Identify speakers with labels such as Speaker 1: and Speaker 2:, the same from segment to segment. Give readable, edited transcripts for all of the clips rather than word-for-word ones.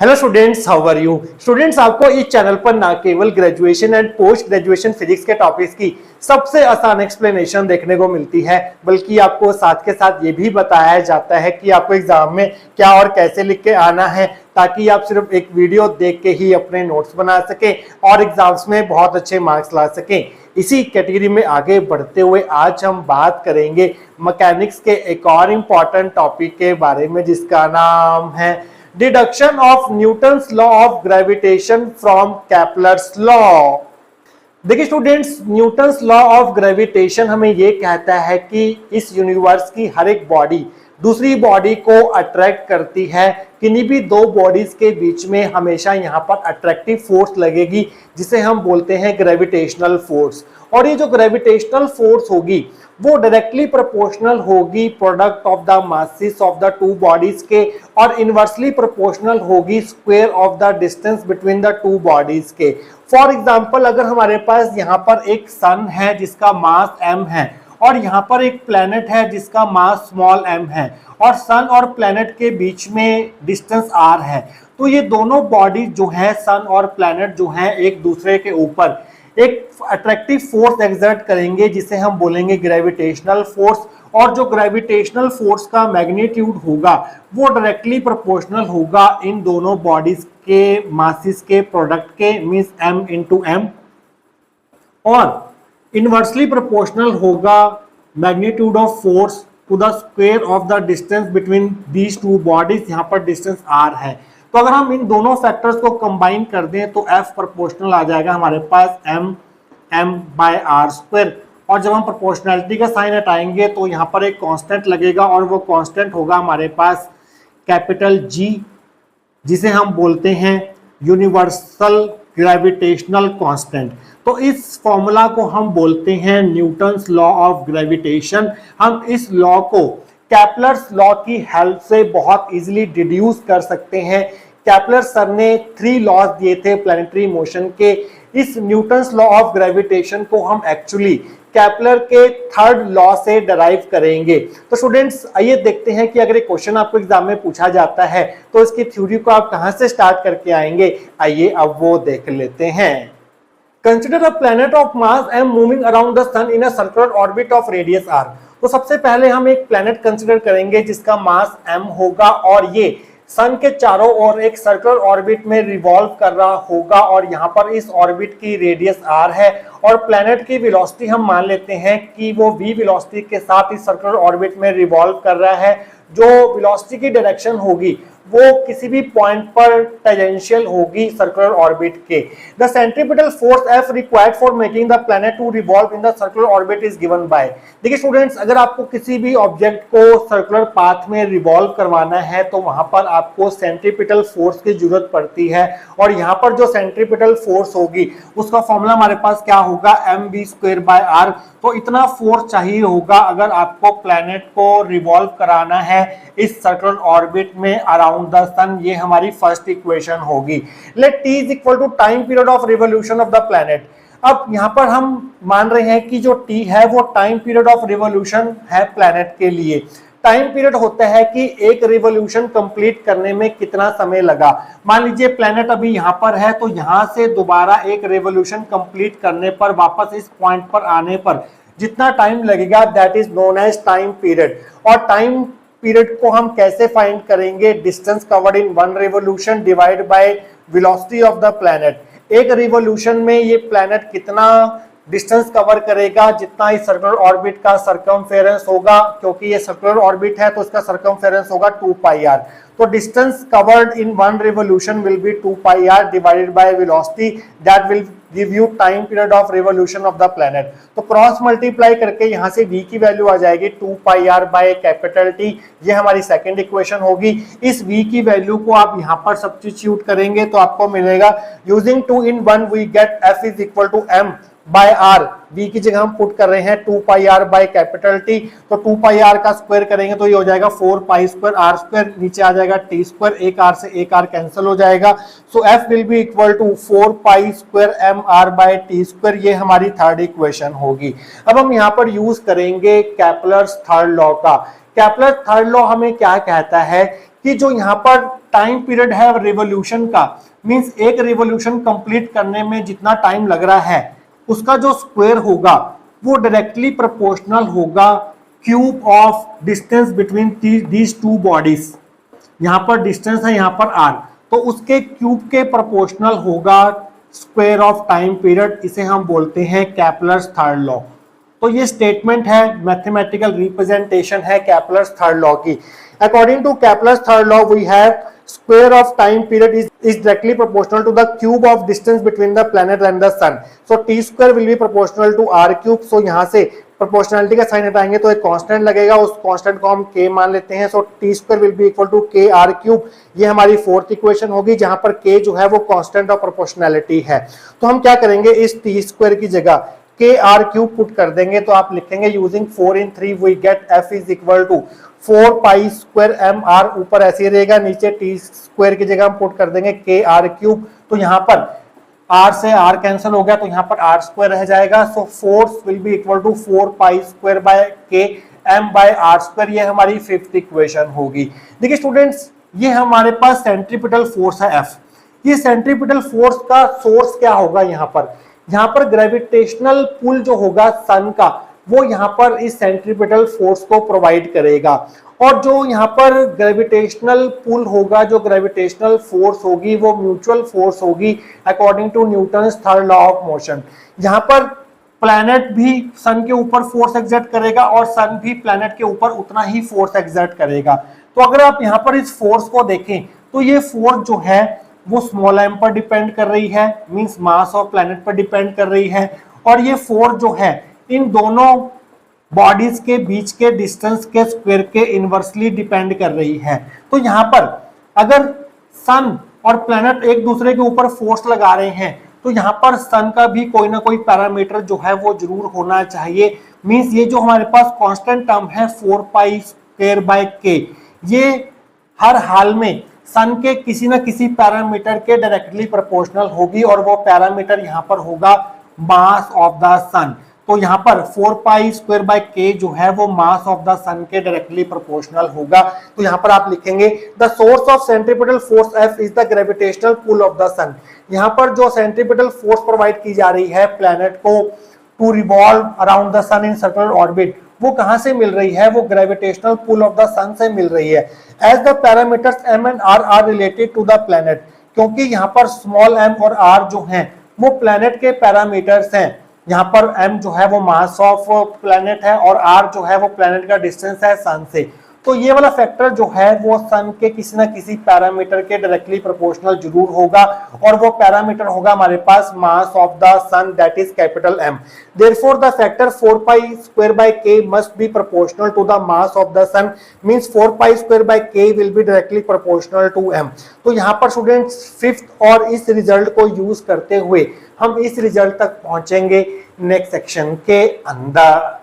Speaker 1: Hello students, how are you students. आपको इस channel पर ना केवल graduation and post graduation physics के टॉपिक्स की सबसे आसान एक्सप्लेनेशन देखने को मिलती है, बल्कि आपको साथ के साथ ये भी बताया जाता है कि आपको एग्जाम में क्या और कैसे लिख के आना है, ताकि आप सिर्फ एक वीडियो देख के ही अपने नोट्स बना सके और एग्जाम्स में बहुत अच्छे मार्क्स ला सकें। इसी कैटेगरी में आगे बढ़ते हुए आज हम बात करेंगे मैकेनिक्स के एक और इम्पॉर्टेंट टॉपिक के बारे में, जिसका नाम है deduction of Newton's law of gravitation from Kepler's law. देखिए students, Newton's law of gravitation हमें ये कहता है कि इस यूनिवर्स की हर एक बॉडी दूसरी बॉडी को अट्रैक्ट करती है। किन्हीं भी दो बॉडीज के बीच में हमेशा यहाँ पर अट्रैक्टिव फोर्स लगेगी, जिसे हम बोलते हैं ग्रेविटेशनल फोर्स। और ये जो ग्रेविटेशनल फोर्स होगी वो डायरेक्टली प्रोपोर्शनल होगी product of the masses of the two bodies के, और इनवर्सली प्रोपोर्शनल होगी square of the distance between the two bodies के। फॉर एग्जांपल, अगर हमारे पास यहाँ पर एक सन है जिसका मास m है, और यहाँ पर एक प्लेनेट है जिसका मास स्मॉल m है, और सन और प्लेनेट के बीच में डिस्टेंस r है, तो ये दोनों बॉडी जो है, सन और प्लेनेट जो है, एक दूसरे के ऊपर एक अट्रैक्टिव फोर्स एक्सर्ट करेंगे, जिसे हम बोलेंगे ग्रेविटेशनल फोर्स। और जो ग्रेविटेशनल फोर्स का मैग्नीट्यूड होगा वो डायरेक्टली प्रोपोर्शनल होगा इन दोनों बॉडीज के मासेस के प्रोडक्ट के, मींस m इंटू m, और इनवर्सली प्रोपोर्शनल होगा magnitude of force to the square of the distance between these two bodies. यहाँ पर डिस्टेंस r है, तो अगर हम इन दोनों फैक्टर्स को कंबाइन कर दें तो F प्रोपोर्शनल आ जाएगा हमारे पास m बाय आर स्क्वायर। और जब हम प्रोपोर्शनैलिटी का साइन हटाएंगे तो यहाँ पर एक कांस्टेंट लगेगा, और वो कांस्टेंट होगा हमारे पास कैपिटल G, जिसे हम बोलते हैं यूनिवर्सल ग्रेविटेशनल कांस्टेंट। तो इस फॉर्मूला को हम बोलते हैं न्यूटन्स लॉ ऑफ ग्रेविटेशन। हम इस लॉ को केपलर्स लॉ की हेल्प से बहुत इजीली डिड्यूस कर सकते हैं। केपलर सर ने 3 लॉज दिए थे प्लैनेटरी मोशन के। इस न्यूटन्स लॉ ऑफ ग्रेविटेशन को हम एक्चुअली केपलर के 3rd लॉ से डराइव करेंगे। तो स्टूडेंट्स, आइए देखते हैं कि अगर एक क्वेश्चन आपको एग्जाम में पूछा जाता है तो इसकी थ्योरी को आप कहां से स्टार्ट करके आएंगे। आइए अब वो देख लेते हैं। Consider a planet of mass m moving around the sun in a circular orbit of radius r। तो सबसे पहले हम एक प्लैनेट कंसिडर करेंगे जिसका मास m होगा, और ये सन के चारों ओर एक सर्कुलर ऑर्बिट में रिवॉल्व कर रहा होगा, और यहाँ पर इस ऑर्बिट की रेडियस r है, और प्लैनेट की वेलोसिटी हम मान लेते हैं कि वो v वेलोसिटी के साथ इस सर्कुलर ऑर्बिट में रिवॉल्व कर रहा है। जो वेलोसिटी की डायरेक्शन होगी वो किसी भी पॉइंट पर टेंजेंशियल होगी सर्कुलर ऑर्बिट के। The centripetal force F required for making the planet to revolve in the circular orbit is given by. देखिए स्टूडेंट्स, अगर आपको किसी भी ऑब्जेक्ट को सर्कुलर पाथ में रिवॉल्व करवाना है तो वहां पर आपको सेंट्रीपिटल फोर्स की जरूरत पड़ती है, और यहाँ पर जो सेंट्रीपिटल फोर्स होगी उसका फॉर्मूला हमारे पास क्या होगा, mv²/r। तो इतना फोर्स चाहिए होगा अगर आपको प्लैनेट को रिवॉल्व कराना है इस सर्कुलर ऑर्बिट में अराउंड द सन। ये हमारी फर्स्ट इक्वेशन होगी। Let t is equal to time period of revolution of the planet. अब यहाँ पर हम मान रहे हैं कि जो t है वो टाइम पीरियड ऑफ रिवोल्यूशन है प्लैनेट के लिए। टाइम पीरियड होता है कि एक रिवोल्यूशन कंप्लीट करने में कितना समय लगा। मान लीजिए प्लैनेट अभी यहाँ पर है, तो यहाँ से दोबारा एक रिवोल्यूशन कंप्लीट करने पर वापस इस पॉइंट पर आने पर जितना टाइम लगेगा that is known as time period. और टाइम पीरियड को हम कैसे फाइंड करेंगे, distance covered in 1 revolution divide by velocity of the planet. एक रिवोल्यूशन में ये प्लैनेट कितना डिस्टेंस कवर करेगा, जितना इस सर्कुलर ऑर्बिट का सरकमफेरेंस होगा, क्योंकि ये सर्कुलर ऑर्बिट है तो इसका सरकमफेरेंस होगा 2πr। तो distance covered in 1 revolution will be 2πr divided by velocity, that will give you time period of revolution of the planet. तो क्रॉस मल्टीप्लाई करके यहाँ से v की वैल्यू आ जाएगी 2πr बाय कैपिटल T। ये हमारी सेकंड इक्वेशन होगी। इस v की वैल्यू को आप यहाँ पर सब्स्टिट्यूट करेंगे तो आपको मिलेगा, using 2 in 1 we get f is equal to m by r। v की जगह हम पुट कर रहे हैं 2πr बाय कैपिटल T, तो 2πr का स्क्वायर करेंगे तो ये हो जाएगा 4π² r², नीचे आ जाएगा t², एक r से एक r कैंसिल हो जाएगा। So f will be equal to 4π² mr by t²। ये हमारी 3rd इक्वेशन होगी। अब हम यहाँ पर यूज करेंगे केपलर्स 3rd लॉ का। केपलर 3rd लॉ हमें क्या कहता है कि जो यहाँ पर टाइम पीरियड है रिवॉल्यूशन का, मींस एक रिवॉल्यूशन कंप्लीट करने में जितना टाइम लग रहा है उसका जो स्क्वायर होगा वो डायरेक्टली प्रोपोर्शनल होगा cube of distance between these two bodies. यहाँ पर डिस्टेंस है यहाँ पर आर, तो उसके क्यूब के प्रोपोर्शनल होगा स्क्वायर ऑफ टाइम पीरियड। इसे हम बोलते हैं केपलर्स थर्ड लॉ। तो ये स्टेटमेंट है, मैथमेटिकल रिप्रेजेंटेशन है केपलर्स थर्ड लॉ की। According to Kepler's third law we have square of time period is directly proportional to the cube of distance between the planet and the sun. So t square will be proportional to r cube. So यहाँ से proportionality का sign हटाएंगे तो एक constant लगेगा, उस constant को हम k मान लेते हैं। सो t square will be equal to k r cube। ये हमारी फोर्थ इक्वेशन होगी जहां पर k जो है वो कांस्टेंट ऑफ प्रोपोर्शनलिटी है। तो हम क्या करेंगे, इस t square की जगह के आर क्यूब पुट कर देंगे, तो आप लिखेंगे using 4 in 3 we get f is equal to 4 pi square M R, ऊपर ऐसे ही रहेगा, नीचे टी स्क्वायर की जगह हम पुट कर देंगे के आर क्यूब। तो यहाँ पर r से r कैंसिल हो गया तो यहाँ पर r स्क्वायर रह जाएगा। So force will be equal to 4 pi square by K M by R square. ये हमारी फिफ्थ इक्वेशन होगी। देखिए स्टूडेंट्स, ये हमारे पास सेंट्रीपिटल फोर्स है F। ये सेंट्रीपिटल फोर्स का सोर्स क्या होगा, यहाँ पर ग्रेविटेशनल पुल जो होगा सन का वो यहाँ पर इस सेंट्रीपिटल फोर्स को प्रोवाइड करेगा। और जो यहाँ पर ग्रेविटेशनल पुल होगा, जो ग्रेविटेशनल फोर्स होगी वो म्यूचुअल फोर्स होगी according to Newton's third law of motion. यहाँ पर प्लैनेट भी सन के ऊपर फोर्स एक्सर्ट करेगा और सन भी प्लैनेट के ऊपर उतना ही फोर्स एक्सर्ट करेगा। तो अगर आप यहाँ पर इस फोर्स को देखें तो ये फोर्स जो है वो स्मॉल एम पर डिपेंड कर रही है, मींस मास ऑफ प्लैनेट पर डिपेंड कर रही है। और ये फोर्स जो है इन दोनों बॉडीज के बीच के डिस्टेंस के स्क्वायर के इनवर्सली डिपेंड कर रही है। तो यहाँ पर अगर सन और प्लैनेट एक दूसरे के ऊपर फोर्स लगा रहे हैं तो यहाँ पर सन का भी कोई ना कोई पैरामीटर जो है वो जरूर होना चाहिए। मींस ये जो हमारे पास कांस्टेंट टर्म है 4 पाई स्क्वायर बाय के, ये हर हाल में सन के किसी ना किसी पैरामीटर के डायरेक्टली प्रोपोर्शनल होगी और वो पैरामीटर यहाँ पर होगा मास ऑफ द सन। तो यहाँ पर 4 पाई स्क्वायर बाय के जो है वो मास ऑफ द सन के डायरेक्टली प्रोपोर्शनल होगा। तो यहाँ पर आप लिखेंगे the source of centripetal force F is the gravitational pull of the sun. यहाँ पर जो सेंट्रीपिटल फोर्स प्रोवाइड की जा रही है प्लैनेट को to revolve around the sun in circular orbit, वो कहां से मिल रही है, वो gravitational pull of the sun से मिल रही है। As the parameters m and r are related to the planet, क्योंकि यहाँ पर स्मॉल m और r जो हैं वो प्लैनेट के पैरामीटर्स हैं। यहाँ पर m जो है वो मास ऑफ प्लैनेट है और r जो है वो प्लैनेट का डिस्टेंस है सन से। तो ये वाला फैक्टर जो है वो सन के किसी ना किसी पैरामीटर के डायरेक्टली प्रोपोर्शनल जरूर होगा और वो पैरामीटर होगा हमारे पास mass of the sun, that is capital M। Therefore the factor 4 pi square by k must be proportional to the mass of the sun, means 4 pi square by k will be directly proportional to M। तो यहाँ पर students fifth और इस result को use करते हुए हम इस रिजल्ट तक पहुंचेंगे नेक्स्ट सेक्शन के अंदर।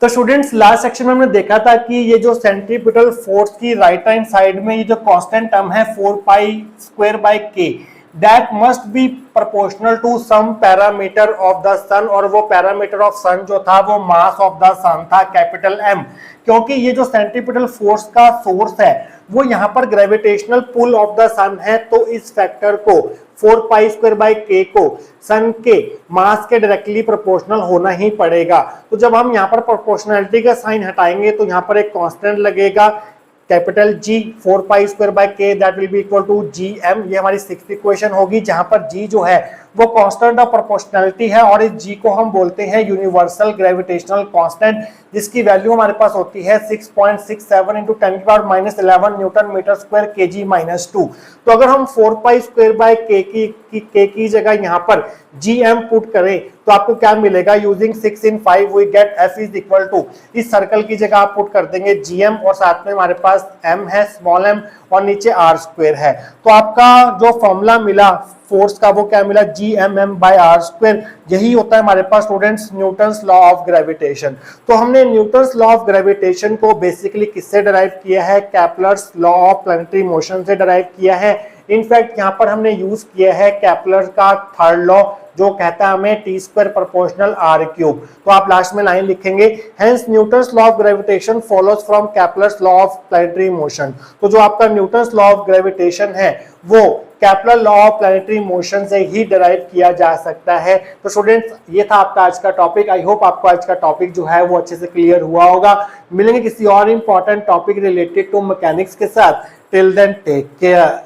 Speaker 1: तो स्टूडेंट्स लास्ट सेक्शन में हमने देखा था कि ये जो सेंट्रीपिटल फोर्स की राइट हैंड साइड में ये जो कांस्टेंट टर्म है 4 pi square by K, that must be proportional to some parameter of the sun, और वो पैरामीटर ऑफ सन जो था वो मास ऑफ द सन था, कैपिटल M। क्योंकि ये जो सेंट्रीपिटल फोर्स का सोर्स है वो यहाँ पर ग्रेविटेशनल पुल ऑफ द सन है, तो इस फैक्टर को 4 पाई स्क्वायर बाय के को सन के मास के डायरेक्टली प्रोपोर्शनल होना ही पड़ेगा। तो जब हम यहाँ पर प्रोपोर्शनलिटी का साइन हटाएंगे तो यहाँ पर एक कांस्टेंट लगेगा capital G 4 pi square by K, that will be equal to GM। ये हमारी सिक्स्थ इक्वेशन होगी जहां पर G जो है वो कांस्टेंट ऑफ प्रोपोर्शनलिटी है और इस G को हम बोलते हैं यूनिवर्सल ग्रेविटेशनल कांस्टेंट, जिसकी वैल्यू हमारे पास होती है 6.67 into 10⁻11 Newton metre square kg-2। तो अगर हम 4 पाई स्क्वायर बाय के की जगह यहाँ पर GM पुट करें तो आपको क्या मिलेगा, using 6 in 5 we get F is equal to, इस सर्कल की जगह आप पुट कर देंगे GM और साथ में हमारे पास M है स्मॉल m और नीचे r स्क्वायर है। तो आपका जो फॉर्मूला मिला फोर्स का वो क्या मिला, GMM बाय r स्क्वायर। यही होता है हमारे पास students Newton's law of gravitation. तो हमने न्यूटन्स लॉ ऑफ ग्रेविटेशन को बेसिकली किससे डिराइव किया है, Kepler's law of planetary motion से डिराइव किया है। इनफैक्ट यहाँ पर हमने यूज किया है केपलर का थर्ड लॉ, जो कहता है हमें T square proportional R cube. तो आप लास्ट में लाइन लिखेंगे, hence Newton's law of gravitation follows from Kepler's law of planetary motion. तो जो आपका न्यूटन्स लॉ ऑफ ग्रेविटेशन है वो Kepler law of planetary motion से ही डिराइव किया जा सकता है। तो स्टूडेंट्स ये था आपका आज का टॉपिक। आई होप आपको आज का टॉपिक जो है वो अच्छे से क्लियर हुआ होगा। मिलेंगे किसी और important topic related to mechanics के साथ। Till then take care.